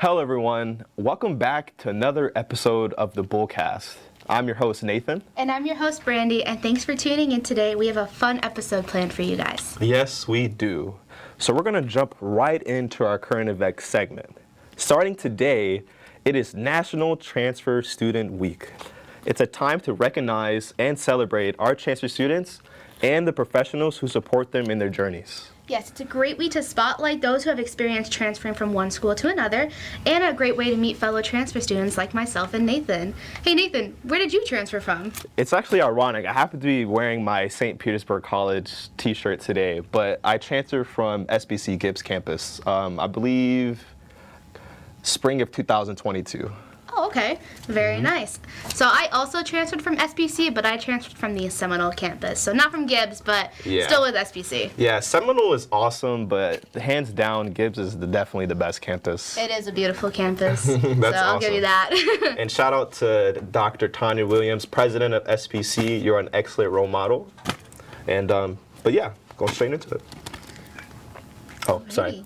Hello everyone, welcome back to another episode of the BullCast. I'm your host Nathan. And I'm your host Brandi, and thanks for tuning in today. We have a fun episode planned for you guys. Yes, we do. So we're going to jump right into our current events segment. Starting today, it is National Transfer Student Week. It's a time to recognize and celebrate our transfer students and the professionals who support them in their journeys. Yes, it's a great way to spotlight those who have experienced transferring from one school to another, and a great way to meet fellow transfer students like myself and Nathan. Hey Nathan, where did you transfer from? It's actually ironic. I happen to be wearing my St. Petersburg College t-shirt today, but I transferred from SBC Gibbs campus, I believe spring of 2022. Oh, okay. Very nice. So I also transferred from SBC, but I transferred from the Seminole campus. So not from Gibbs, but still with SBC. Yeah, Seminole is awesome, but hands down, Gibbs is definitely the best campus. It is a beautiful campus. That's so I'll awesome. give you that. And shout out to Dr. Tanya Williams, president of SPC. You're an excellent role model. And, but yeah, going straight into it. Oh, sorry.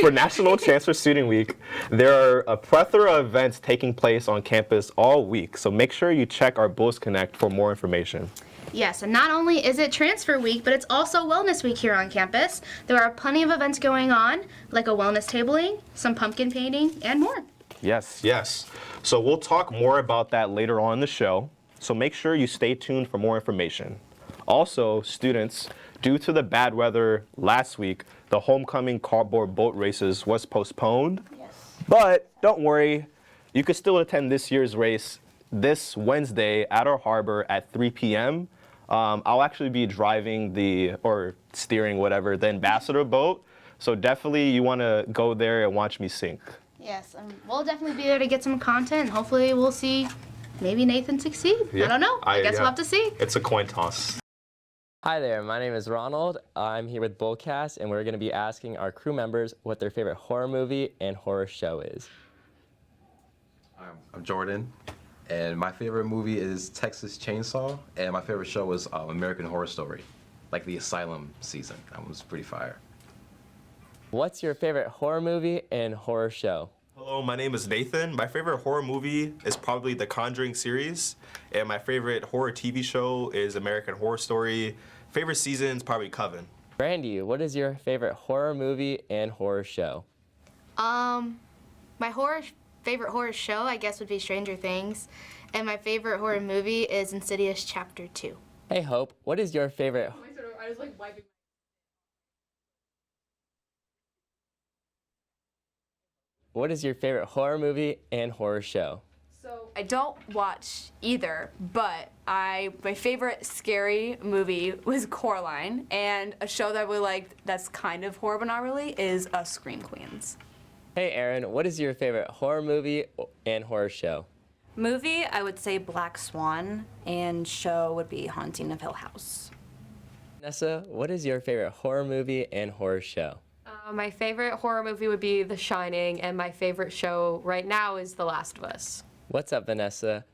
For National Transfer Student Week, there are a plethora of events taking place on campus all week, so make sure you check our Bulls Connect for more information. Yes, and not only is it Transfer Week, but it's also Wellness Week here on campus. There are plenty of events going on, like a wellness tabling, some pumpkin painting, and more. Yes, yes. So we'll talk more about that later on in the show, so make sure you stay tuned for more information. Also, students, due to the bad weather last week, the homecoming cardboard boat races was postponed. Yes. But don't worry, you can still attend this year's race this Wednesday at our harbor at 3 p.m. I'll actually be driving steering whatever, the ambassador boat. So definitely you want to go there and watch me sink. Yes, we'll definitely be there to get some content, and hopefully we'll see maybe Nathan succeed. Yeah, I don't know. I guess we'll have to see. It's a coin toss. Hi there, my name is Ronald. I'm here with BullCast, and we're going to be asking our crew members what their favorite horror movie and horror show is. I'm Jordan, and my favorite movie is Texas Chainsaw, and my favorite show was American Horror Story, like the Asylum season. That was pretty fire. What's your favorite horror movie and horror show? Hello, my name is Nathan. My favorite horror movie is probably the Conjuring series, and my favorite horror TV show is American Horror Story. Favorite season is probably Coven. Brandi, what is your favorite horror movie and horror show? My favorite horror show, I guess, would be Stranger Things, and my favorite horror movie is Insidious Chapter 2. Hey Hope, what is your favorite? I was like wiping. What is your favorite horror movie and horror show? So I don't watch either, but my favorite scary movie was Coraline, and a show that we liked that's kind of horror but not really is Scream Queens. Hey Aaron, what is your favorite horror movie and horror show? Movie, I would say Black Swan, and show would be Haunting of Hill House. Vanessa, what is your favorite horror movie and horror show? My favorite horror movie would be The Shining, and my favorite show right now is The Last of Us. What's up, Vanessa?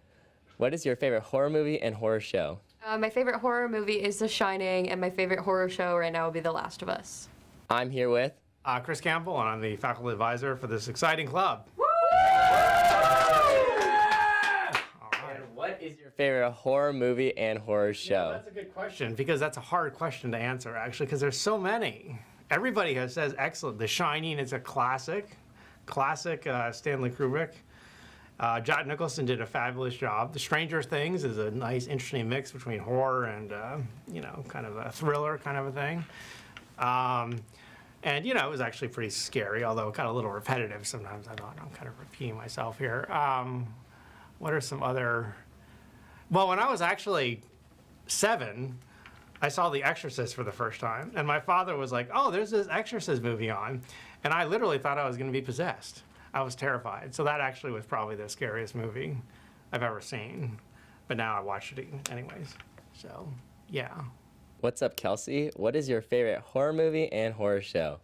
What is your favorite horror movie and horror show? My favorite horror movie is The Shining, and my favorite horror show right now would be The Last of Us. I'm here with... Chris Campbell, and I'm the faculty advisor for this exciting club. Woo! And what is your favorite horror movie and horror show? That's a good question, because that's a hard question to answer, actually, because there's so many. Everybody says excellent. The Shining is a classic Stanley Kubrick. Jack Nicholson did a fabulous job. The Stranger Things is a nice, interesting mix between horror and, kind of a thriller kind of a thing. And, it was actually pretty scary, although kind of a little repetitive sometimes. I thought I'm kind of repeating myself here. What are some other... Well, when I was actually 7, I saw The Exorcist for the first time, and my father was like, oh, there's this Exorcist movie on, and I literally thought I was going to be possessed. I was terrified. So that actually was probably the scariest movie I've ever seen, but now I watched it anyways. So, yeah. What's up, Kelsey? What is your favorite horror movie and horror show?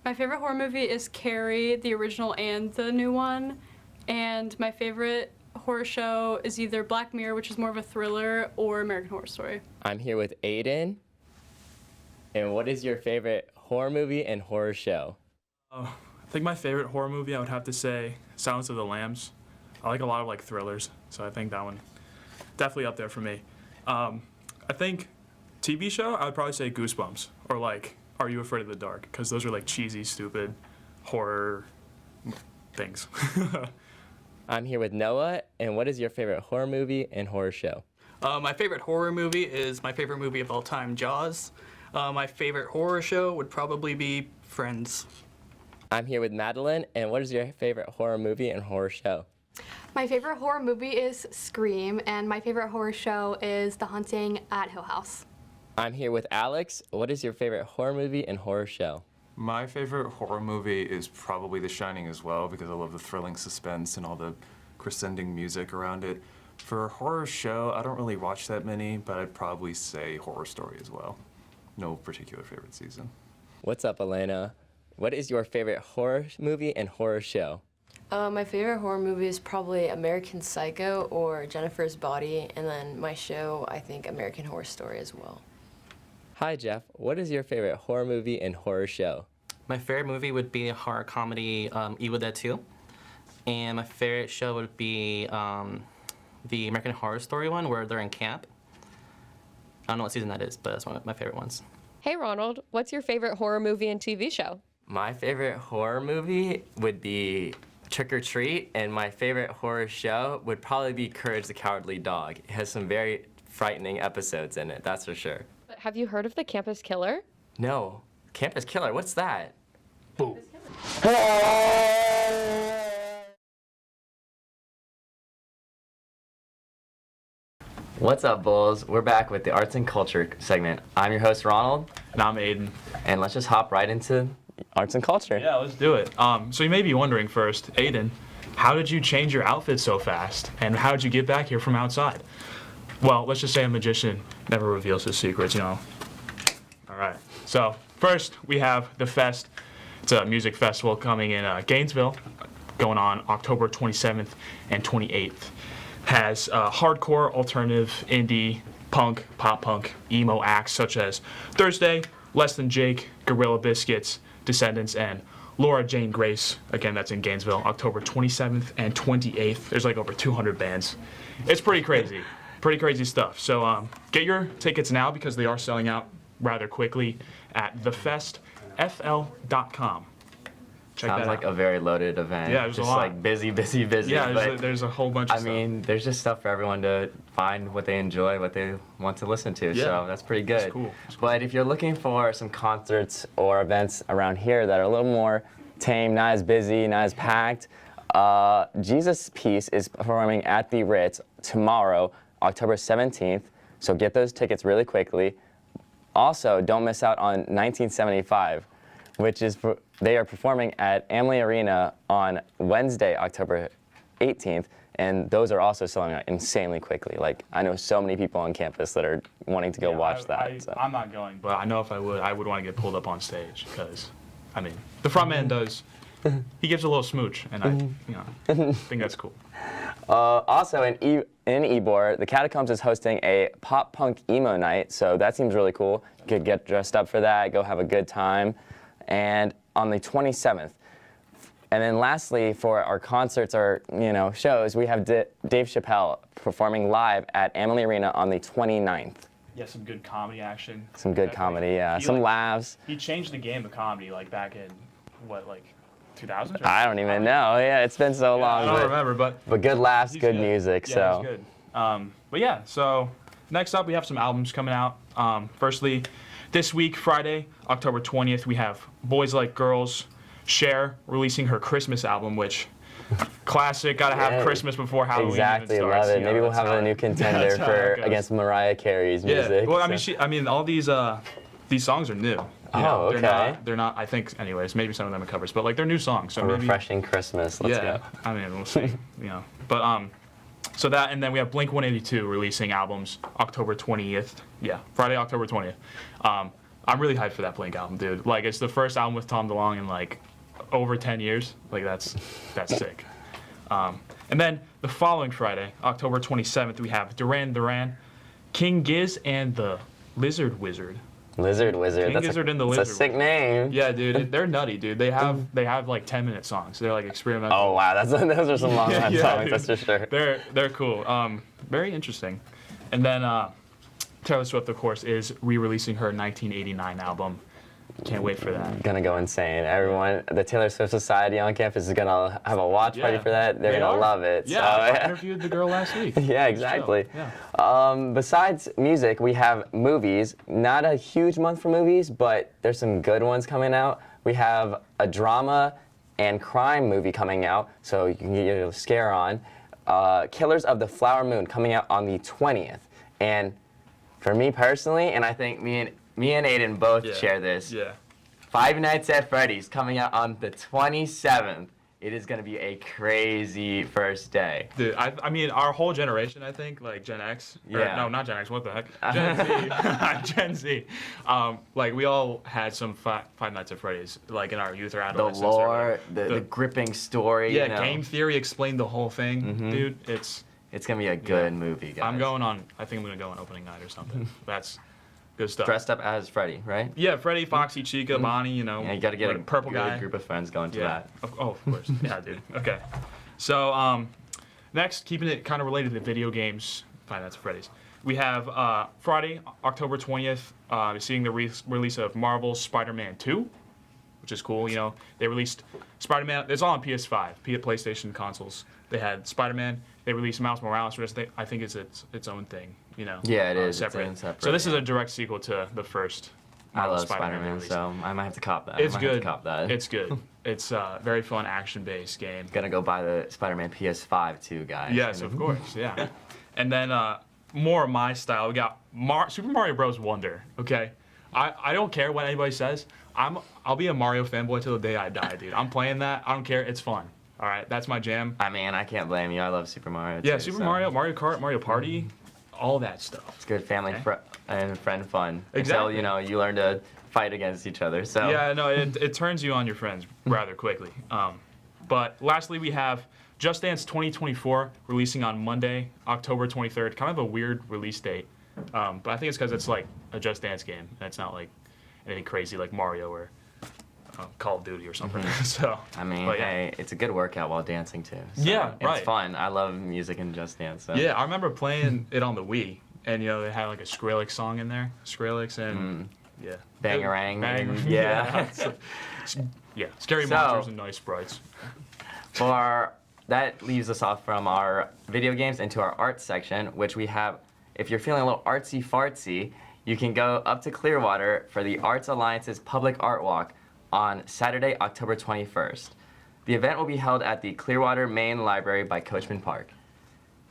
My favorite horror movie is Carrie, the original and the new one, and my favorite horror show is either Black Mirror, which is more of a thriller, or American Horror Story. I'm here with Aidan. And what is your favorite horror movie and horror show? Oh, think my favorite horror movie, I would have to say Silence of the Lambs. I like a lot of like thrillers, so I think that one definitely up there for me. I think TV show, I would probably say Goosebumps or like Are You Afraid of the Dark? Because those are like cheesy, stupid horror things. I'm here with Noah, and what is your favorite horror movie and horror show? My favorite horror movie is my favorite movie of all time, Jaws. My favorite horror show would probably be Friends. I'm here with Madelyn, and what is your favorite horror movie and horror show? My favorite horror movie is Scream, and my favorite horror show is The Haunting at Hill House. I'm here with Alex. What is your favorite horror movie and horror show? My favorite horror movie is probably The Shining as well, because I love the thrilling suspense and all the crescending music around it. For a horror show, I don't really watch that many, but I'd probably say Horror Story as well. No particular favorite season. What's up, Elena? What is your favorite horror movie and horror show? My favorite horror movie is probably American Psycho or Jennifer's Body, and then my show, I think American Horror Story as well. Hi, Jeff. What is your favorite horror movie and horror show? My favorite movie would be a horror comedy, Evil Dead 2. And my favorite show would be the American Horror Story one where they're in camp. I don't know what season that is, but that's one of my favorite ones. Hey, Ronald, what's your favorite horror movie and TV show? My favorite horror movie would be Trick or Treat, and my favorite horror show would probably be Courage the Cowardly Dog. It has some very frightening episodes in it, that's for sure. But have you heard of the Campus Killer? No. Campus Killer, what's that? Boo. What's up, Bulls? We're back with the Arts and Culture segment. I'm your host, Ronald. And I'm Aidan. And let's just hop right into Arts and Culture. Yeah, let's do it. So you may be wondering first, Aidan, how did you change your outfit so fast? And how did you get back here from outside? Well, let's just say a magician never reveals his secrets, you know. All right. So first, we have the Fest. It's a music festival coming in Gainesville, going on October 27th and 28th. Has hardcore, alternative, indie, punk, pop punk, emo acts such as Thursday, Less Than Jake, Gorilla Biscuits, Descendants, and Laura Jane Grace. Again, that's in Gainesville, October 27th and 28th. There's like over 200 bands. It's pretty crazy. Pretty crazy stuff. So get your tickets now because they are selling out rather quickly at thefestfl.com. Check Sounds like a very loaded event. Yeah, there's just a lot. Like busy. Yeah, but there's a whole bunch of stuff. I mean, there's just stuff for everyone to find what they enjoy, what they want to listen to. Yeah. So that's pretty good. It's cool. But if you're looking for some concerts or events around here that are a little more tame, not as busy, not as packed, Jesus Peace is performing at the Ritz tomorrow, October 17th. So get those tickets really quickly. Also, don't miss out on 1975, which is they are performing at Amalie Arena on Wednesday, October 18th, and those are also selling out insanely quickly. Like, I know so many people on campus that are wanting to go watch that. So. I'm not going, but I know if I would want to get pulled up on stage because, I mean, the front man does. He gives a little smooch, and I think that's cool. Also, in Ybor, the Catacombs is hosting a pop punk emo night, so that seems really cool. You could get dressed up for that, go have a good time. And on the 27th. And then lastly, for our concerts or shows, we have Dave Chappelle performing live at Amalie Arena on the 29th. Yeah, some good comedy action. Some good comedy, yeah. Some laughs. He changed the game of comedy like back in, 2000s? I don't even know. Yeah, it's been so long. I don't remember, but good laughs, good music. Yeah, so. he's good. But yeah, so next up we have some albums coming out. Firstly, this week, Friday, October 20th, we have Boys Like Girls, Cher releasing her Christmas album, which classic. Gotta have Christmas before Halloween. Exactly, even starts. love it. Maybe we'll have a new contender for against Mariah Carey's music. Well, I mean, all these songs are new. Okay. They're not. I think, anyways. Maybe some of them are covers, but they're new songs. So a maybe refreshing Christmas. Let's go. I mean, we'll see. But so that, and then we have Blink-182 releasing albums October 20th. Yeah, Friday, October 20th. I'm really hyped for that Blink album, dude. Like, it's the first album with Tom DeLonge in over 10 years. Like, that's sick. And then the following Friday, October 27th, we have Duran Duran, King Giz, and the Lizard Wizard Lizard Wizard. King That's Gizzard and the that's Lizard a sick Wizard. name. Yeah, dude, they're nutty, dude. They have like 10-minute songs. They're like experimental. Oh wow, those are some long Yeah, songs. dude. That's for sure. They're cool. Very interesting. And then Taylor Swift, of course, is re-releasing her 1989 album. Can't wait for that. Gonna go insane. Everyone, the Taylor Swift Society on campus is gonna have a watch party for that. They're gonna love it. Yeah, so, I interviewed the girl last week. Yeah, exactly. Yeah. Besides music, we have movies. Not a huge month for movies, but there's some good ones coming out. We have a drama and crime movie coming out, so you can get your scare on. Killers of the Flower Moon coming out on the 20th. And for me personally, and I think me and Aidan both share this. Yeah. Five Nights at Freddy's coming out on the 27th. It is going to be a crazy first day. Dude, I mean, our whole generation, I think, like Gen X. Yeah. No, not Gen X. What the heck? Gen Z. Gen Z. Like we all had some Five Nights at Freddy's, like in our youth or The adolescence. lore, the gripping story. Yeah, you know. game theory explained the whole thing, dude. It's gonna be a good movie, guys. I'm going on. I think I'm gonna go on opening night or something. That's good stuff. Dressed up as Freddy, right? Yeah, Freddy, Foxy, Chica, Bonnie. You know. Yeah, you gotta get a purple good guy. group of friends going to that. Of course. Yeah, dude. Okay. So next, keeping it kind of related to video games. Fine, that's Freddy's. We have Friday, October 20th, seeing the release of Marvel's Spider-Man 2, which is cool. You know, they released Spider-Man. It's all on PS5, PlayStation consoles. They had Spider-Man. They released Miles Morales, which I think is its own thing. You know. Yeah, it is. Separate. It's separate. So this is a direct sequel to the first. I love Spider-Man Spider-Man, release. so I might have to cop that. It's I might have good. to cop that. It's good. It's a very fun action-based game. Gonna go buy the Spider-Man PS5 too, guys. Yes, of course. Yeah. And then more of my style. We got Super Mario Bros. Wonder. Okay. I don't care what anybody says. I'll be a Mario fanboy till the day I die, dude. I'm playing that. I don't care. It's fun. All right, that's my jam. I mean, I can't blame you. I love Super Mario. Yeah, too, Super so. Mario, Mario Kart, Mario Party, all that stuff. It's good family and friend fun. Exactly. Until you learn to fight against each other. So. Yeah, no, it turns you on your friends rather quickly. But lastly, we have Just Dance 2024 releasing on Monday, October 23rd. Kind of a weird release date, but I think it's because it's like a Just Dance game, and it's not like anything crazy like Mario or Call of Duty or something. So I mean, but, yeah. hey, it's a good workout while dancing too. So Yeah, right. It's fun. I love music and Just Dance. So. Yeah, I remember playing it on the Wii, and they had like a Skrillex song in there. Skrillex and yeah, Bangarang. Bang. Yeah. Yeah, scary monsters and nice sprites. That leaves us off from our video games into our arts section, which we have. If you're feeling a little artsy fartsy, you can go up to Clearwater for the Arts Alliance's Public Art Walk on Saturday, October 21st. The event will be held at the Clearwater Main Library by Coachman Park.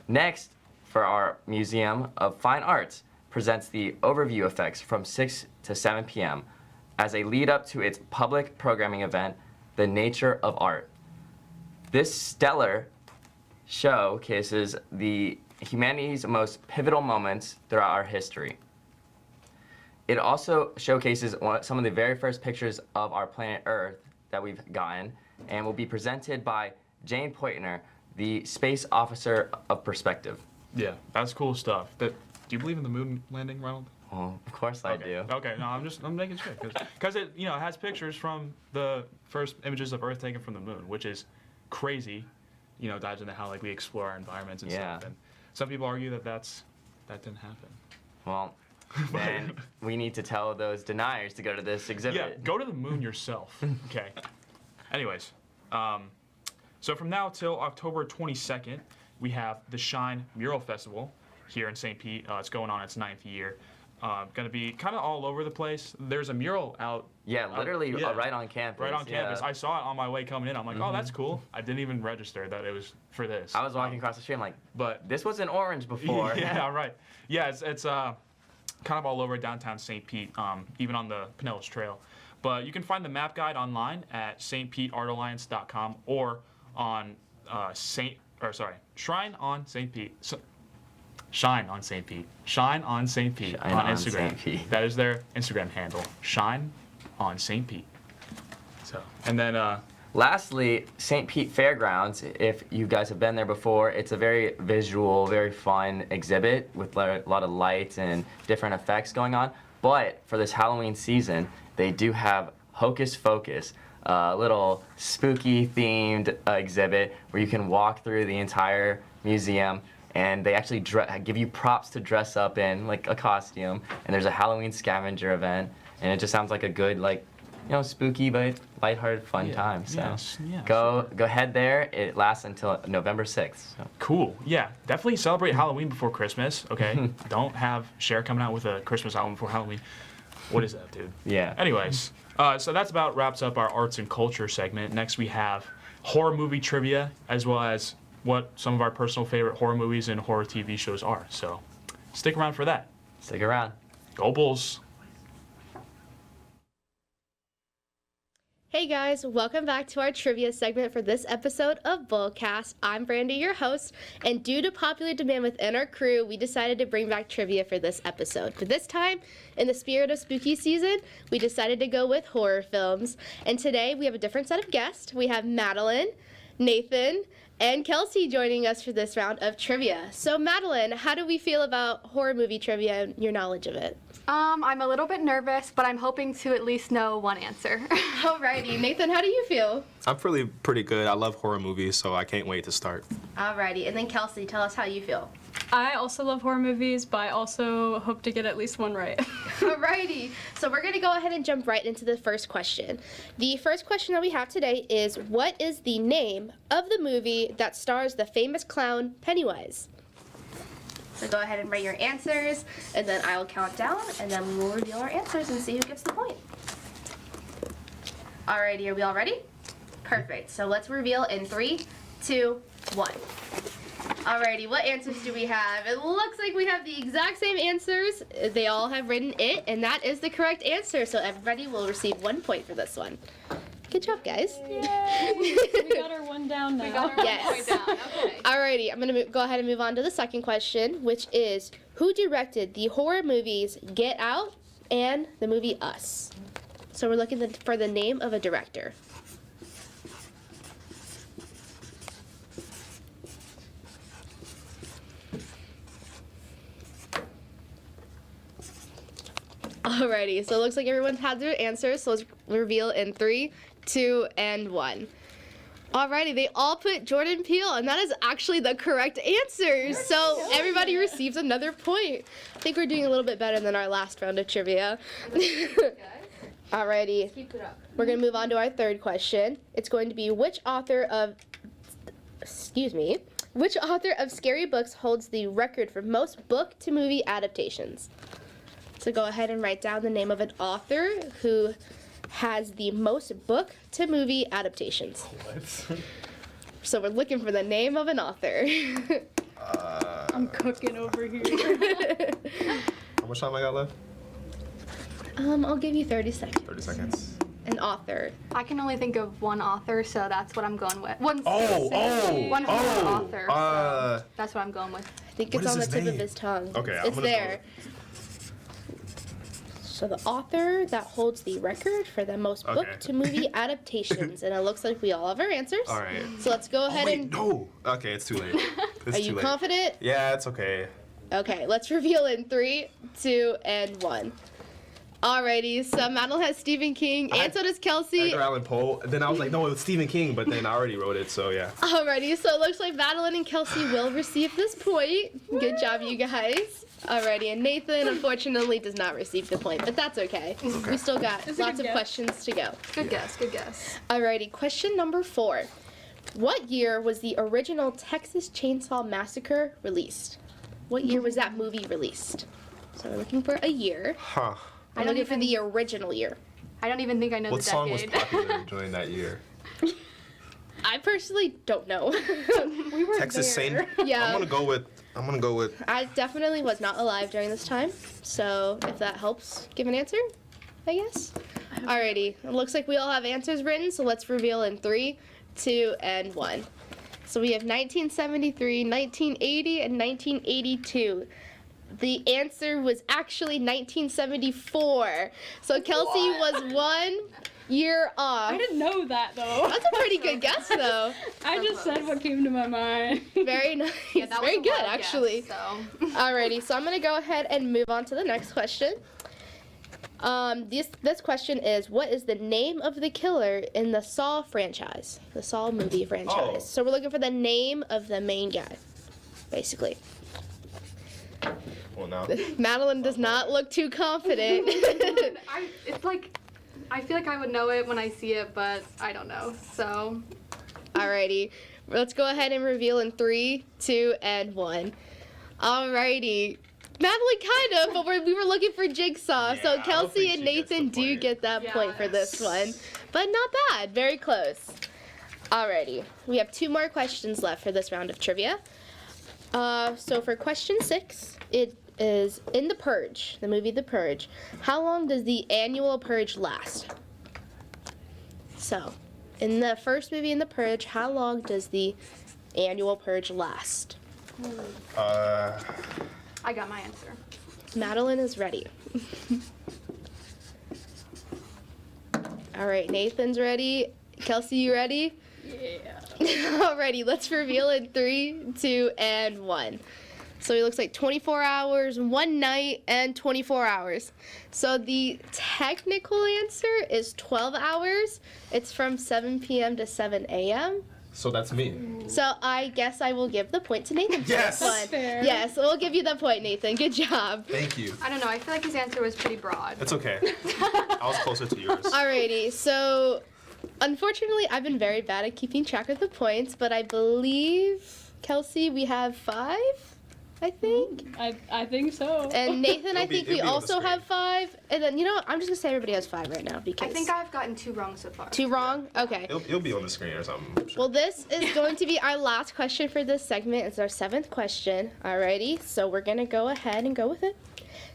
Next, for our Museum of Fine Arts, presents the Overview Effects from 6 to 7 p.m. as a lead up to its public programming event, The Nature of Art. This stellar showcases the humanity's most pivotal moments throughout our history. It also showcases some of the very first pictures of our planet Earth that we've gotten, and will be presented by Jane Poitner, the space officer of perspective. Yeah, that's cool stuff. Do you believe in the moon landing, Ronald? Well, of course I do. Okay, no, I'm making sure because it it has pictures from the first images of Earth taken from the moon, which is crazy. Dives into how we explore our environments and stuff. And some people argue that didn't happen. Well. Then we need to tell those deniers to go to this exhibit. Yeah, go to the moon yourself. Okay. Anyways, so from now till October 22nd, we have the Shine Mural Festival here in St. Pete. It's going on its 9th year. Going to be kind of all over the place. There's a mural out. Yeah, literally right on campus. Right on campus. I saw it on my way coming in. I'm like, oh, that's cool. I didn't even register that it was for this. I was walking across the street. I'm like, but this was in orange before. Yeah, right. Yeah, it's kind of all over downtown St. Pete, even on the Pinellas Trail. But you can find the map guide online at stpeteartalliance.com or on Shine on St. Pete. Shine on St. Pete. Shine on St. Pete on Instagram. St. Pete. That is their Instagram handle. Shine on St. Pete. So, and then lastly, St. Pete Fairgrounds, if you guys have been there before, it's a very visual, very fun exhibit with a lot of lights and different effects going on. But for this Halloween season, they do have Hocus Pocus, a little spooky themed exhibit where you can walk through the entire museum, and they actually give you props to dress up in, like a costume, and there's a Halloween scavenger event, and it just sounds like a good, like, you know, spooky but lighthearted fun time. So go head there. It lasts until November 6th. So. Cool. Yeah, definitely celebrate Halloween before Christmas, okay? Don't have Cher coming out with a Christmas album before Halloween. What is that, dude? Yeah. Anyways, so that's about wraps up our arts and culture segment. Next we have horror movie trivia, as well as what some of our personal favorite horror movies and horror TV shows are. So stick around for that. Stick around. Go Bulls. Hey guys, welcome back to our trivia segment for this episode of BullCast. I'm Brandi, your host, and due to popular demand within our crew, we decided to bring back trivia for this episode. For this time, in the spirit of spooky season, we decided to go with horror films. And today we have a different set of guests. We have Madelyn, Nathan, and Kelsey joining us for this round of trivia. So Madelyn, how do we feel about horror movie trivia and your knowledge of it? I'm a little bit nervous, but I'm hoping to at least know one answer. Alrighty, Nathan, how do you feel? I'm pretty good. I love horror movies, so I can't wait to start. Alrighty, and then Kelsey, tell us how you feel. I also love horror movies, but I also hope to get at least one right. Alrighty, so we're gonna go ahead and jump right into the first question. The first question that we have today is, what is the name of the movie that stars the famous clown Pennywise? So go ahead and write your answers, and then I will count down, and then we will reveal our answers and see who gets the point. Alrighty, are we all ready? Perfect, so let's reveal in 3, 2, 1. Alrighty, what answers do we have? It looks like we have the exact same answers. They all have written it, and that is the correct answer, so everybody will receive 1 point for this one. Good job, guys. Yay! We got our one down now. We got our 1 point down, okay. Alrighty, I'm going to go ahead and move on to the second question, which is, who directed the horror movies Get Out and the movie Us? So we're looking for the name of a director. Alrighty, so it looks like everyone's had their answers, so let's reveal in 3, 2, and 1. Alrighty, they all put Jordan Peele, and that is actually the correct answer. So everybody receives another point. I think we're doing a little bit better than our last round of trivia. Alrighty, we're gonna move on to our third question. It's going to be, which author of scary books holds the record for most book to movie adaptations? So go ahead and write down the name of an author who has the most book to movie adaptations. What? So we're looking for the name of an author. I'm cooking over here. How much time I got left? I'll give you 30 seconds. 30 seconds. An author. I can only think of one author, so that's what I'm going with. One author. So that's what I'm going with. I think it's on the tip of his tongue. Okay, it's there. So the author that holds the record for the most book to movie adaptations, and it looks like we all have our answers. All right. So let's go ahead and. No. Okay, it's too late. Are you confident? Yeah, it's okay. Okay, let's reveal in 3, 2, and 1. Alrighty, so Madelyn has Stephen King, and so does Kelsey. Edgar Allan Poe. Then I was like, no, it was Stephen King, but then I already wrote it, so yeah. Alrighty, so it looks like Madelyn and Kelsey will receive this point. Good job, you guys. Alrighty, and Nathan unfortunately does not receive the point, but that's okay. We still got lots of questions to go. Good guess, good guess. Alrighty, question number 4. What year was the original Texas Chainsaw Massacre released? What year was that movie released? So we're looking for a year. Huh. I'm looking for the original year. I don't even think I know the decade. What song was popular during that year? I personally don't know. We were Texas there. Yeah. I'm gonna go with. I definitely was not alive during this time, so if that helps give an answer, I guess. Alrighty, it looks like we all have answers written, so let's reveal in 3, 2, and 1. So we have 1973, 1980, and 1982. The answer was actually 1974. So Kelsey was 1 year off. I didn't know that though. That's a pretty good guess though. I just said what came to my mind. Very nice. Yeah, that was Very a good wild actually. Guess, so. Alrighty, so I'm gonna go ahead and move on to the next question. This question is, what is the name of the killer in the Saw franchise? The Saw movie franchise. Oh. So we're looking for the name of the main guy, basically. Well, now. Madelyn does not look too confident. It's like, I feel like I would know it when I see it, but I don't know. So. Alrighty. Let's go ahead and reveal in 3, 2, and 1. Alrighty. Madelyn kind of, but we were looking for Jigsaw, so Kelsey and Nathan do get that point for this one. But not bad, very close. Alrighty, we have 2 more questions left for this round of trivia. So for question 6, it is in The Purge, the movie The Purge. How long does the annual purge last? So, in the first movie in The Purge, how long does the annual purge last? I got my answer. Madelyn is ready. All right, Nathan's ready. Kelsey, you ready? Yeah. Alrighty, let's reveal in 3, 2, and 1. So it looks like 24 hours, 1 night, and 24 hours. So the technical answer is 12 hours. It's from 7 p.m. to 7 a.m. So that's me. So I guess I will give the point to Nathan for Yes! this one. Fair. Yes, we'll give you the point, Nathan. Good job. Thank you. I don't know. I feel like his answer was pretty broad. It's okay. I was closer to yours. Alrighty, so unfortunately I've been very bad at keeping track of the points, but I believe, Kelsey, we have 5, I think. I think so. And Nathan, I think we it'll be on the also screen. have 5. And then, you know what, I'm just gonna say everybody has 5 right now because. I think I've gotten 2 wrong so far. 2 wrong? Okay. It'll be on the screen or something. I'm sure. Well, this is going to be our last question for this segment. It's our 7th question. Alrighty, so we're gonna go ahead and go with it.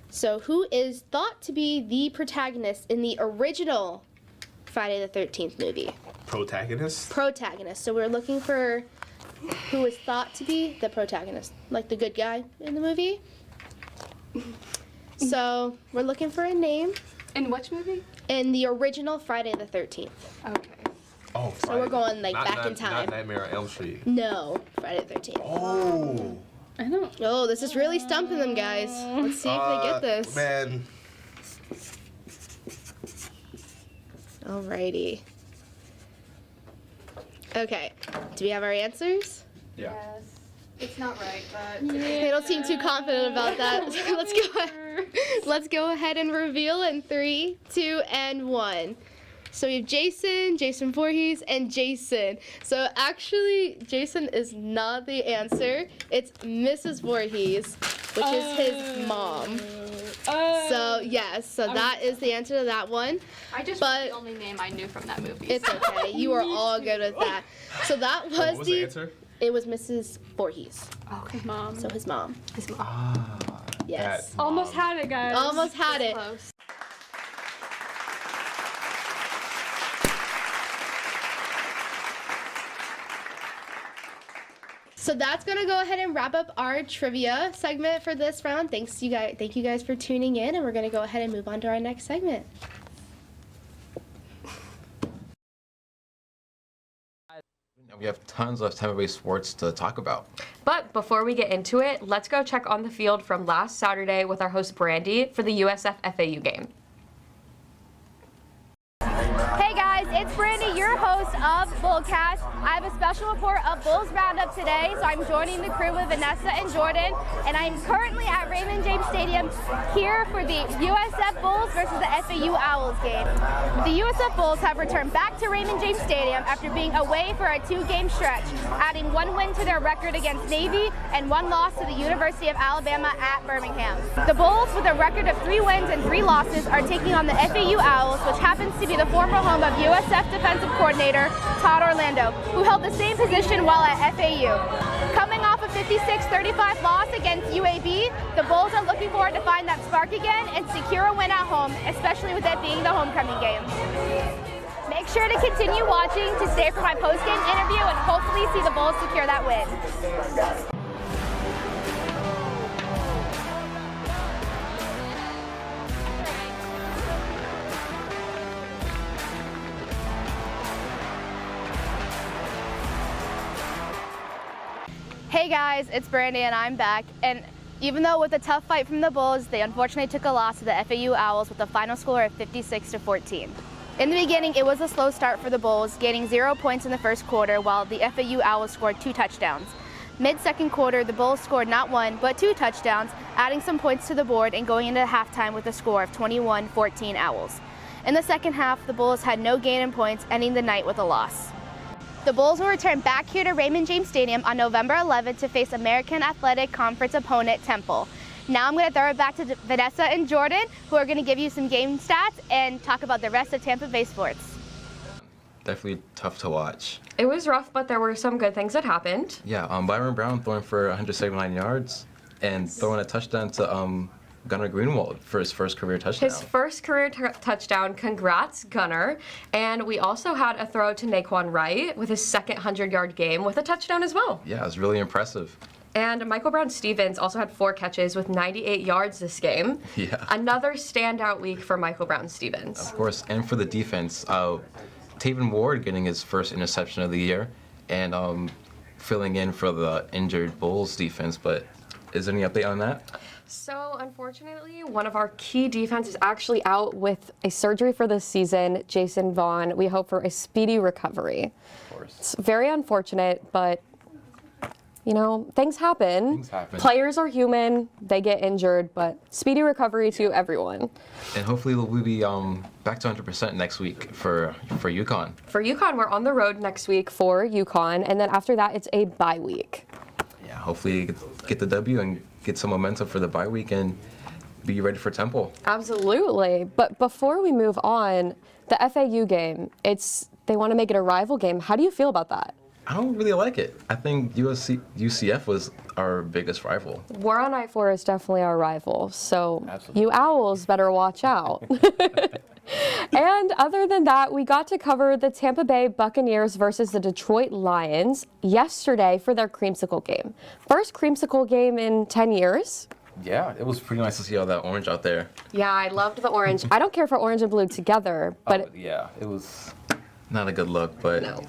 So who is thought to be the protagonist in the original Friday the 13th movie? Protagonist? Protagonist. So we're looking for who is thought to be the protagonist, like the good guy in the movie. So we're looking for a name. In which movie? In the original Friday the 13th. Okay. Oh, So we're going like not, back not, in time. Not Nightmare on Elm Street. No, Friday the 13th. Oh. I know. Oh, this is really stumping them, guys. Let's see if they get this. Man. Alrighty. Okay. Do we have our answers? Yeah. Yes. It's not right, but. They don't seem too confident about that. Let's go ahead and reveal in 3, 2, and 1. So we have Jason Voorhees, and Jason. So actually, Jason is not the answer. It's Mrs. Voorhees, which is his mom. So yes, so that is the answer to that one. I just But- the only name I knew from that movie. It's okay. You are all good with that. So that was What was the answer? It was Mrs. Voorhees. Okay. Mom. So his mom. His mom. Ah. Yes. that Almost mom. had it, guys. Almost had it. Close. So that's gonna go ahead and wrap up our trivia segment for this round. Thank you guys for tuning in, and we're gonna go ahead and move on to our next segment. We have tons of Tampa-based sports to talk about. But before we get into it, let's go check on the field from last Saturday with our host Brandi for the USF FAU game. Hey guys, it's Brandi, your host of BullCast. I have a special report of Bulls Roundup today, so I'm joining the crew with Vanessa and Jorden, and I'm currently at Raymond James Stadium here for the USF Bulls versus the FAU Owls game. The USF Bulls have returned back to Raymond James Stadium after being away for a 2-game stretch, adding 1 win to their record against Navy and 1 loss to the University of Alabama at Birmingham. The Bulls, with a record of 3 wins and 3 losses, are taking on the FAU Owls, which happens to be the former home of USF defensive coordinator Todd Orlando, who held the same position while at FAU. Coming off a 56-35 loss against UAB, the Bulls are looking forward to find that spark again and secure a win at home, especially with it being the homecoming game. Make sure to continue watching to stay for my post-game interview and hopefully see the Bulls secure that win. Hey guys, it's Brandi and I'm back. And Even though with a tough fight from the Bulls, they unfortunately took a loss to the FAU Owls with a final score of 56-14. In the beginning, it was a slow start for the Bulls, gaining 0 points in the first quarter, while the FAU Owls scored 2 touchdowns. Mid-second quarter, the Bulls scored not 1, but 2 touchdowns, adding some points to the board and going into halftime with a score of 21-14 Owls. In the second half, the Bulls had no gain in points, ending the night with a loss. The Bulls will return back here to Raymond James Stadium on November 11th to face American Athletic Conference opponent Temple. Now I'm going to throw it back to Vanessa and Jorden, who are going to give you some game stats and talk about the rest of Tampa Bay sports. Definitely tough to watch. It was rough, but there were some good things that happened. Yeah, Byron Brown throwing for 179 yards and throwing a touchdown to Gunnar Greenwald for his first career touchdown. His first career touchdown. Congrats, Gunnar. And we also had a throw to Naquan Wright with his second 100-yard game with a touchdown as well. Yeah, it was really impressive. And Michael Brown-Stevens also had 4 catches with 98 yards this game. Yeah. Another standout week for Michael Brown-Stevens. Of course, and for the defense, Taven Ward getting his first interception of the year and filling in for the injured Bulls defense. But is there any update on that? So, unfortunately, one of our key defense is actually out with a surgery for this season, Jason Vaughn. We hope for a speedy recovery. Of course. It's very unfortunate, but you know, things happen. Things happen. Players are human. They get injured, but speedy recovery to everyone. And hopefully we'll be back to 100% next week for UConn. For UConn, we're on the road next week for UConn, and then after that, it's a bye week. Yeah, hopefully get the W and get some momentum for the bye week and be ready for Temple. Absolutely. But before we move on, the FAU game, they want to make it a rival game. How do you feel about that? I don't really like it. I think UCF was our biggest rival. War on I-4 is definitely our rival, so you Owls better watch out. And other than that, we got to cover the Tampa Bay Buccaneers versus the Detroit Lions yesterday for their creamsicle game. First creamsicle game in 10 years. Yeah, it was pretty nice to see all that orange out there. Yeah, I loved the orange. I don't care for orange and blue together, but yeah, it was not a good look, but no.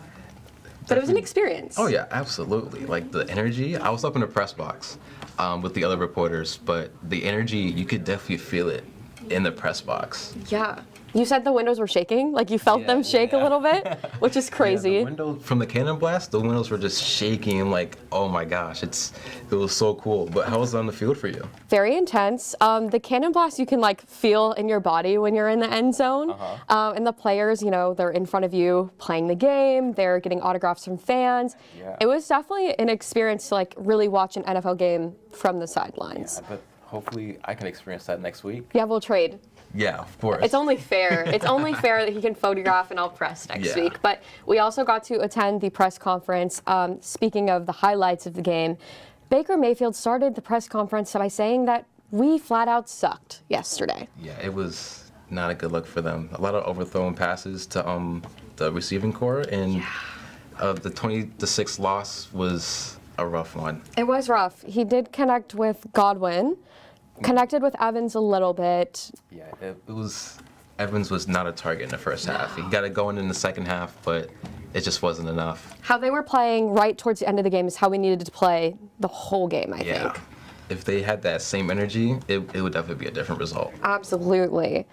But it was an experience. Oh yeah, absolutely. Like the energy, I was up in the press box with the other reporters, but the energy, you could definitely feel it in the press box. Yeah. You said the windows were shaking? Like you felt them shake a little bit? Which is crazy. Yeah, the windows, from the cannon blast, the windows were just shaking. Like, oh my gosh, it was so cool. But how was it on the field for you? Very intense. The cannon blast you can like feel in your body when you're in the end zone. And the players, you know, they're in front of you playing the game. They're getting autographs from fans. Yeah. It was definitely an experience to like really watch an NFL game from the sidelines. Yeah, but hopefully I can experience that next week. Yeah, we'll trade. Yeah, of course. It's only fair. It's only fair that he can photograph and I'll press next week. But we also got to attend the press conference. Speaking of the highlights of the game, Baker Mayfield started the press conference by saying that we flat out sucked yesterday. Yeah, it was not a good look for them. A lot of overthrown passes to the receiving core, and the 20-6 loss was a rough one. It was rough. He did connect with Godwin. Connected with Evans a little bit. Yeah, Evans was not a target in the first half. He got it going in the second half, but it just wasn't enough. How they were playing right towards the end of the game is how we needed to play the whole game, I think. If they had that same energy, it would definitely be a different result. Absolutely.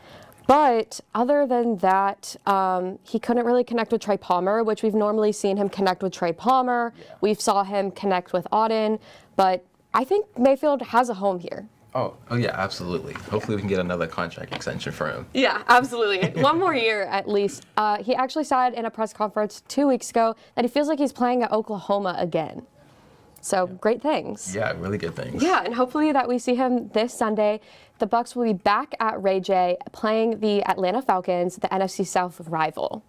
But other than that, he couldn't really connect with Trey Palmer, which we've normally seen him connect with Trey Palmer. We've saw him connect with Auden, but I think Mayfield has a home here. Oh yeah, absolutely. Hopefully we can get another contract extension for him. Yeah, absolutely. One more year at least. He actually said in a press conference 2 weeks ago that he feels like he's playing at Oklahoma again. So great things. Yeah, really good things. Yeah, and hopefully that we see him this Sunday. The Bucs will be back at Ray J playing the Atlanta Falcons, the NFC South rival.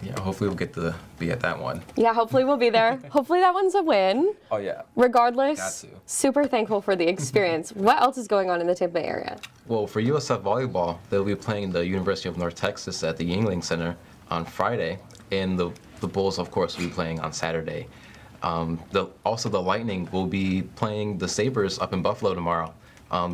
Yeah, hopefully we'll get to be at that one. Yeah, hopefully we'll be there. Hopefully that one's a win. Oh yeah. Regardless, super thankful for the experience. What else is going on in the Tampa Bay area? Well, for USF Volleyball, they'll be playing the University of North Texas at the Yuengling Center on Friday, and the Bulls, of course, will be playing on Saturday. Also, the Lightning will be playing the Sabres up in Buffalo tomorrow.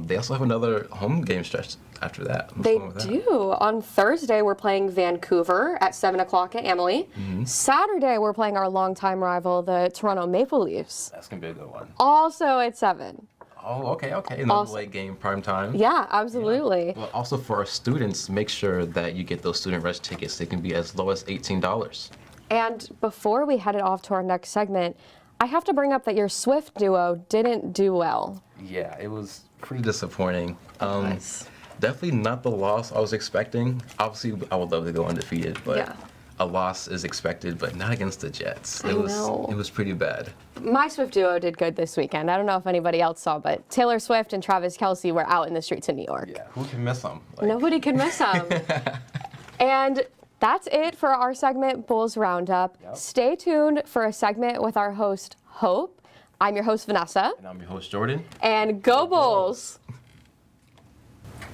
They also have another home game stretch after that. They do. On Thursday, we're playing Vancouver at 7 o'clock at Amalie. Saturday, we're playing our longtime rival, the Toronto Maple Leafs. That's going to be a good one. Also at 7. Oh, okay. Another late game, prime time. Yeah, absolutely. Well, also for our students, make sure that you get those student rush tickets. They can be as low as $18. And before we headed off to our next segment, I have to bring up that your Swift duo didn't do well. Yeah, it was pretty disappointing. Definitely not the loss I was expecting. Obviously, I would love to go undefeated, but a loss is expected, but not against the Jets. It was pretty bad. My Swift duo did good this weekend. I don't know if anybody else saw, but Taylor Swift and Travis Kelsey were out in the streets of New York. Yeah, who can miss them? Nobody can miss them. And that's it for our segment, Bulls Roundup. Stay tuned for a segment with our host, Hope. I'm your host, Vanessa. And I'm your host, Jordan. And go Bulls!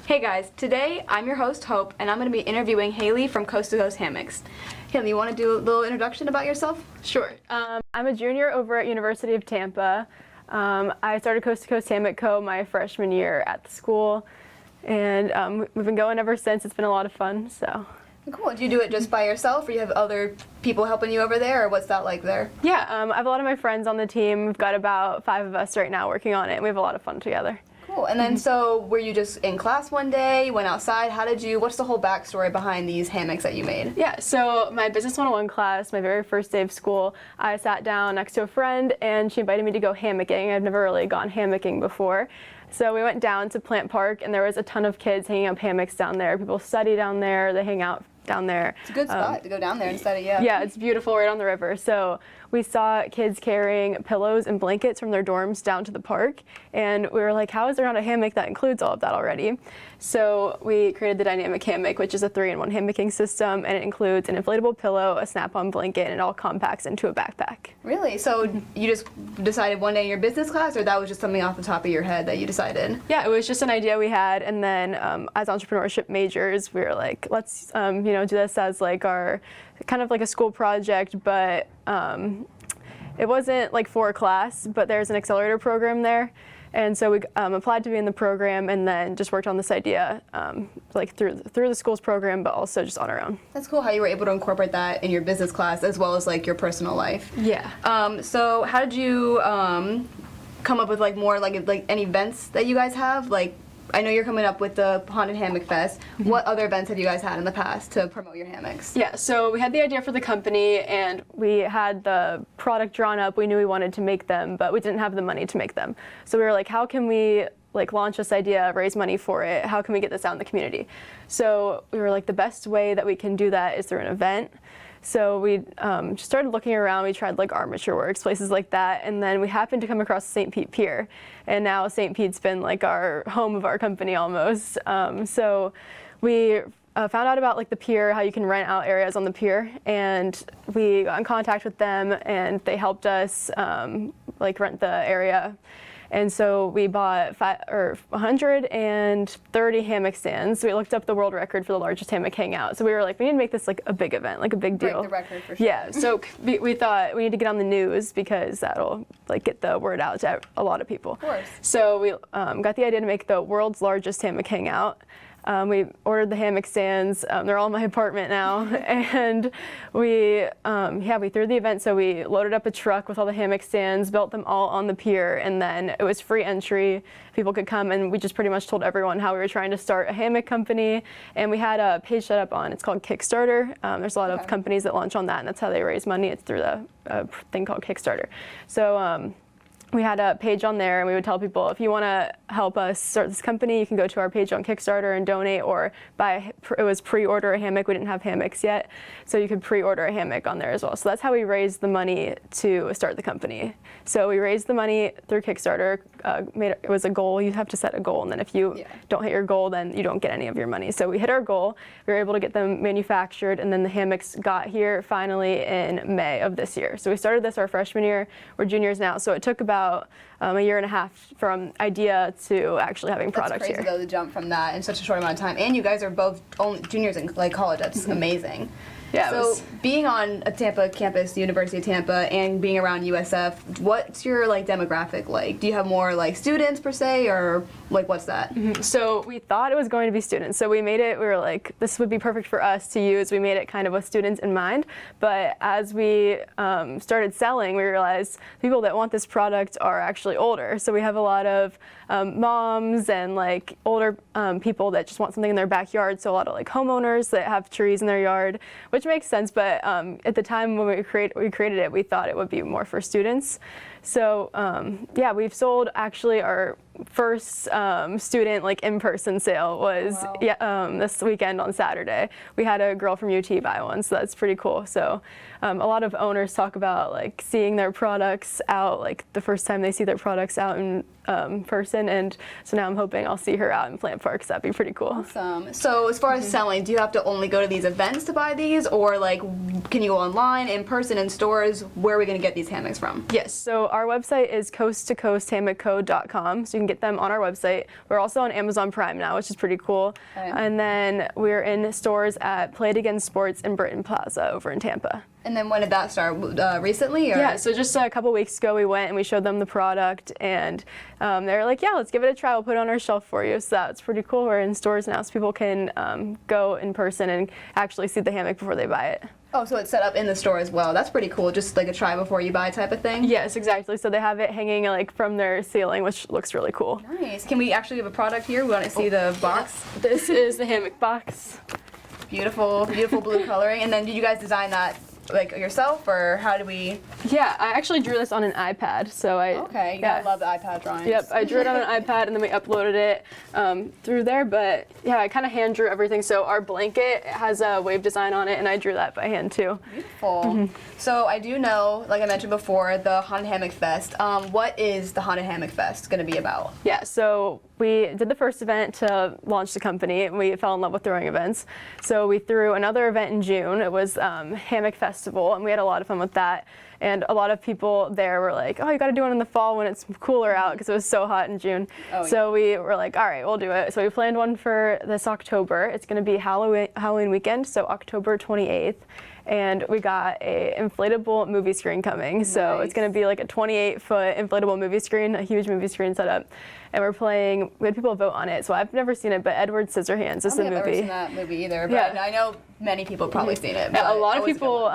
Hey guys, today I'm your host, Hope, and I'm going to be interviewing Haley from Coast Hammocks. Haley, you want to do a little introduction about yourself? Sure. I'm a junior over at University of Tampa. I started Coast Hammock Co. my freshman year at the school, and we've been going ever since. It's been a lot of fun. So. Cool. Do you do it just by yourself, or you have other people helping you over there, or what's that like there? Yeah, I have a lot of my friends on the team. We've got about 5 of us right now working on it, and we have a lot of fun together. Cool. And then, so were you just in class one day? You went outside? What's the whole backstory behind these hammocks that you made? Yeah, so my Business 101 class, my very first day of school, I sat down next to a friend and she invited me to go hammocking. I've never really gone hammocking before. So we went down to Plant Park and there was a ton of kids hanging up hammocks down there. People study down there, they hang out down there. It's a good spot to go down there and study, yeah. Yeah, it's beautiful right on the river. So we saw kids carrying pillows and blankets from their dorms down to the park. And we were like, how is there not a hammock that includes all of that already? So we created the Dynamic Hammock, which is a 3-in-1 hammocking system. And it includes an inflatable pillow, a snap-on blanket, and it all compacts into a backpack. Really? So you just decided one day in your business class, or that was just something off the top of your head that you decided? Yeah, it was just an idea we had. And then as entrepreneurship majors, we were like, let's do this as like our kind of like a school project, but it wasn't like for a class, but there's an accelerator program there. And so we applied to be in the program and then just worked on this idea like through the school's program, but also just on our own. That's cool how you were able to incorporate that in your business class as well as like your personal life. Yeah. So how did you come up with like more like any events that you guys have? Like, I know you're coming up with the Haunted Hammock Fest. What other events have you guys had in the past to promote your hammocks? Yeah, so we had the idea for the company and we had the product drawn up. We knew we wanted to make them, but we didn't have the money to make them. So we were like, how can we like launch this idea, raise money for it? How can we get this out in the community? So we were like, the best way that we can do that is through an event. So we just started looking around. We tried like Armature Works, places like that, and then we happened to come across St. Pete Pier, and now St. Pete's been like our home of our company almost. So we found out about like the pier, how you can rent out areas on the pier, and we got in contact with them, and they helped us like rent the area. And so we bought 130 hammock stands. We looked up the world record for the largest hammock hangout. So we were like, we need to make this like a big event, like a big deal. Break the record for sure. Yeah, so we thought we need to get on the news because that'll like get the word out to a lot of people. Of course. So we got the idea to make the world's largest hammock hangout. We ordered the hammock stands. They're all in my apartment now. And we threw the event. So we loaded up a truck with all the hammock stands, built them all on the pier, and then it was free entry. People could come, and we just pretty much told everyone how we were trying to start a hammock company. And we had a page set up on, it's called Kickstarter. There's a lot of companies that launch on that, and that's how they raise money. It's through the thing called Kickstarter. So we had a page on there, and we would tell people, if you want to help us start this company, you can go to our page on Kickstarter and donate, or it was pre-order a hammock. We didn't have hammocks yet, so you could pre-order a hammock on there as well. So that's how we raised the money to start the company. So we raised the money through Kickstarter. It was a goal. You have to set a goal, and then if you don't hit your goal, then you don't get any of your money. So we hit our goal. We were able to get them manufactured, and then the hammocks got here finally in May of this year. So we started this our freshman year. We're juniors now, so it took about a year and a half from idea to actually having products here. That's crazy though, to jump from that in such a short amount of time. And you guys are both only juniors in like college. That's amazing. Yeah. So being on a Tampa campus, the University of Tampa, and being around USF, what's your like demographic like? Do you have more like students per se, or like what's that? So we thought it was going to be students. So we made it, we were like, this would be perfect for us to use. We made it kind of with students in mind. But as we started selling, we realized people that want this product are actually older. So we have a lot of moms and like older people that just want something in their backyard. So a lot of like homeowners that have trees in their yard, which makes sense. But at the time when we created it, we thought it would be more for students. So yeah, we've sold actually our first student like in-person sale was this weekend on Saturday. We had a girl from UT buy one, so that's pretty cool. So a lot of owners talk about like seeing their products out, like the first time they see their products out in person, and so now I'm hoping I'll see her out in Plant Park, so that'd be pretty cool. Awesome. So as far as selling, do you have to only go to these events to buy these, or like can you go online, in person, in stores? Where are we going to get these hammocks from? Yes, so our website is coasttocoasthammockco.com, so you can get them on our website. We're also on Amazon Prime now, which is pretty cool. Okay. And then we're in stores at Play It Again Sports in Britton Plaza over in Tampa. And then when did that start? Recently? Or? Yeah, so just a couple weeks ago we went and we showed them the product, and they were like, yeah, let's give it a try. We'll put it on our shelf for you. So that's pretty cool. We're in stores now so people can go in person and actually see the hammock before they buy it. Oh, so it's set up in the store as well. That's pretty cool. Just like a try before you buy type of thing? Yes, exactly. So they have it hanging like from their ceiling, which looks really cool. Nice. Can we actually have a product here? We want to see the box. This is the hammock box. Beautiful, beautiful blue coloring. And then did you guys design that like yourself, or how do we? Yeah, I actually drew this on an iPad. So Okay, you gotta love the iPad drawings. Yep, I drew it on an iPad and then we uploaded it through there. But yeah, I kind of hand drew everything. So our blanket has a wave design on it, and I drew that by hand too. Beautiful. So I do know, like I mentioned before, the Haunted Hammock Fest. What is the Haunted Hammock Fest going to be about? Yeah, so we did the first event to launch the company, and we fell in love with throwing events. So we threw another event in June. It was Hammock Festival, and we had a lot of fun with that. And a lot of people there were like, oh, you got to do one in the fall when it's cooler out, because it was so hot in June. So we were like, all right, we'll do it. So we planned one for this October. It's going to be Halloween weekend, so October 28th. And we got a inflatable movie screen coming. So it's going to be like a 28-foot inflatable movie screen, a huge movie screen setup. And we had people vote on it. So I've never seen it, but Edward Scissorhands is the movie. I've never seen that movie either, but I know many people have probably seen it. Yeah, a lot of people,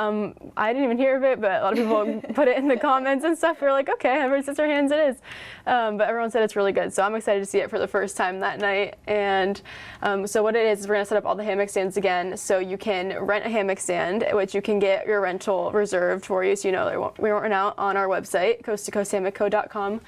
I didn't even hear of it, but a lot of people put it in the comments and stuff. We're like, okay, Edward Scissorhands it is. But everyone said it's really good. So I'm excited to see it for the first time that night. And so what it is we're going to set up all the hammock stands again. So you can rent a hammock stand, which you can get your rental reserved for you. So you know we won't run out on our website, coasttocoasthammockco.com.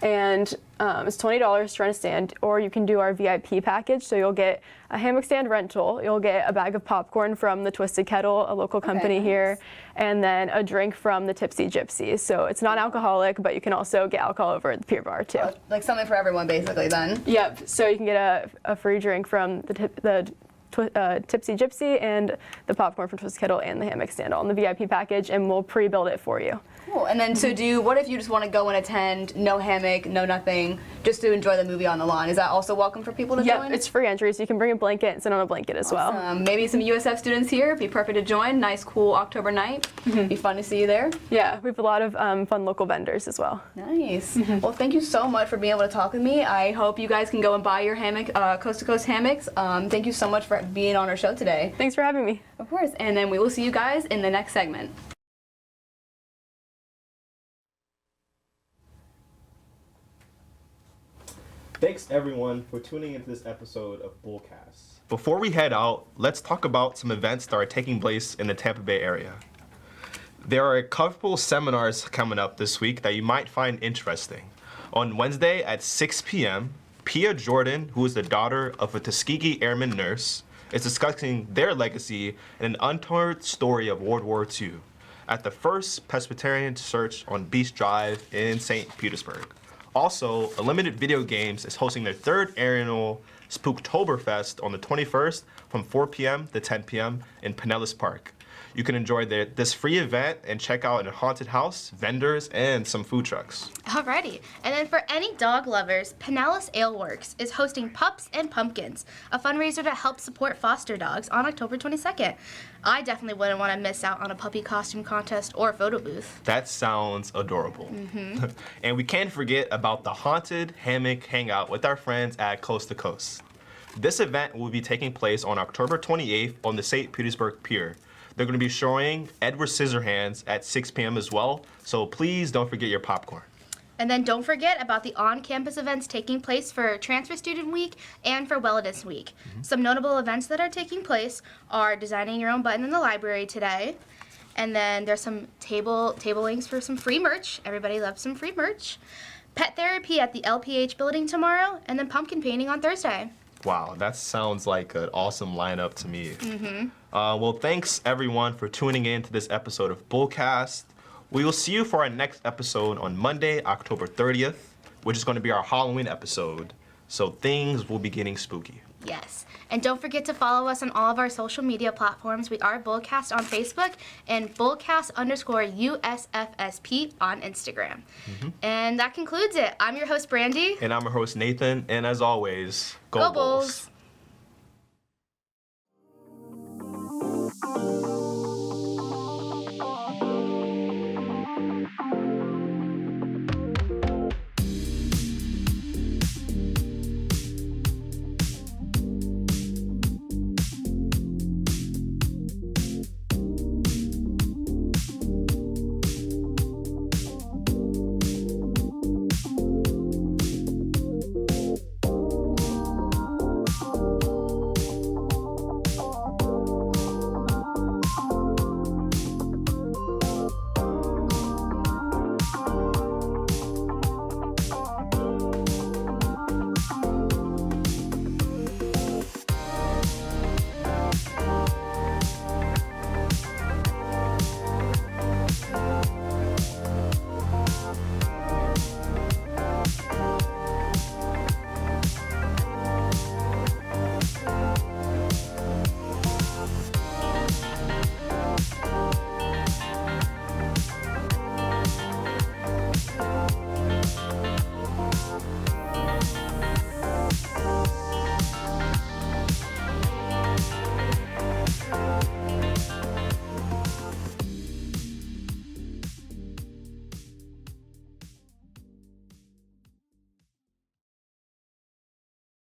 And it's $20 to rent a stand, or you can do our VIP package. So you'll get a hammock stand rental, you'll get a bag of popcorn from the Twisted Kettle, a local company here, and then a drink from the Tipsy Gypsy. So it's non-alcoholic, but you can also get alcohol over at the Pier Bar too. Like something for everyone, basically, then? Yep. So you can get a free drink from the Tipsy Gypsy and the popcorn from Twisted Kettle and the hammock stand all in the VIP package, and we'll pre-build it for you. Cool. And then what if you just want to go and attend, no hammock, no nothing, just to enjoy the movie on the lawn? Is that also welcome for people to join? Yep, it's free entry, so you can bring a blanket and sit on a blanket as well. Maybe some USF students here, be perfect to join. Nice, cool October night. Be fun to see you there. Yeah, we have a lot of fun local vendors as well. Nice. Well, thank you so much for being able to talk with me. I hope you guys can go and buy your hammock, Coast to Coast hammocks. Thank you so much for being on our show today. Thanks for having me. Of course. And then we will see you guys in the next segment. Thanks everyone for tuning into this episode of BullCast. Before we head out, let's talk about some events that are taking place in the Tampa Bay area. There are a couple seminars coming up this week that you might find interesting. On Wednesday at 6 p.m., Pia Jorden, who is the daughter of a Tuskegee Airman nurse, is discussing their legacy and an untold story of World War II at the First Presbyterian Church on Beach Drive in St. Petersburg. Also, Unlimited Video Games is hosting their third annual Spooktoberfest on the 21st from 4 p.m. to 10 p.m. in Pinellas Park. You can enjoy this free event and check out a haunted house, vendors, and some food trucks. Alrighty. And then for any dog lovers, Pinellas Ale Works is hosting Pups and Pumpkins, a fundraiser to help support foster dogs on October 22nd. I definitely wouldn't want to miss out on a puppy costume contest or photo booth. That sounds adorable. Mm-hmm. And we can't forget about the Haunted Hammock Hangout with our friends at Coast to Coast. This event will be taking place on October 28th on the St. Petersburg Pier. They're going to be showing Edward Scissorhands at 6 p.m. as well, so please don't forget your popcorn. And then don't forget about the on-campus events taking place for Transfer Student Week and for Wellness Week. Some notable events that are taking place are designing your own button in the library today. And then there's some table links for some free merch. Everybody loves some free merch. Pet therapy at the LPH building tomorrow, and then pumpkin painting on Thursday. Wow, that sounds like an awesome lineup to me. Mm-hmm. Well, thanks everyone for tuning in to this episode of BullCast. We will see you for our next episode on Monday, October 30th, which is going to be our Halloween episode. So things will be getting spooky. Yes. And don't forget to follow us on all of our social media platforms. We are BullCast on Facebook and BullCast_USFSP on Instagram. And that concludes it. I'm your host, Brandi. And I'm your host, Nathan. And as always, Go Bulls!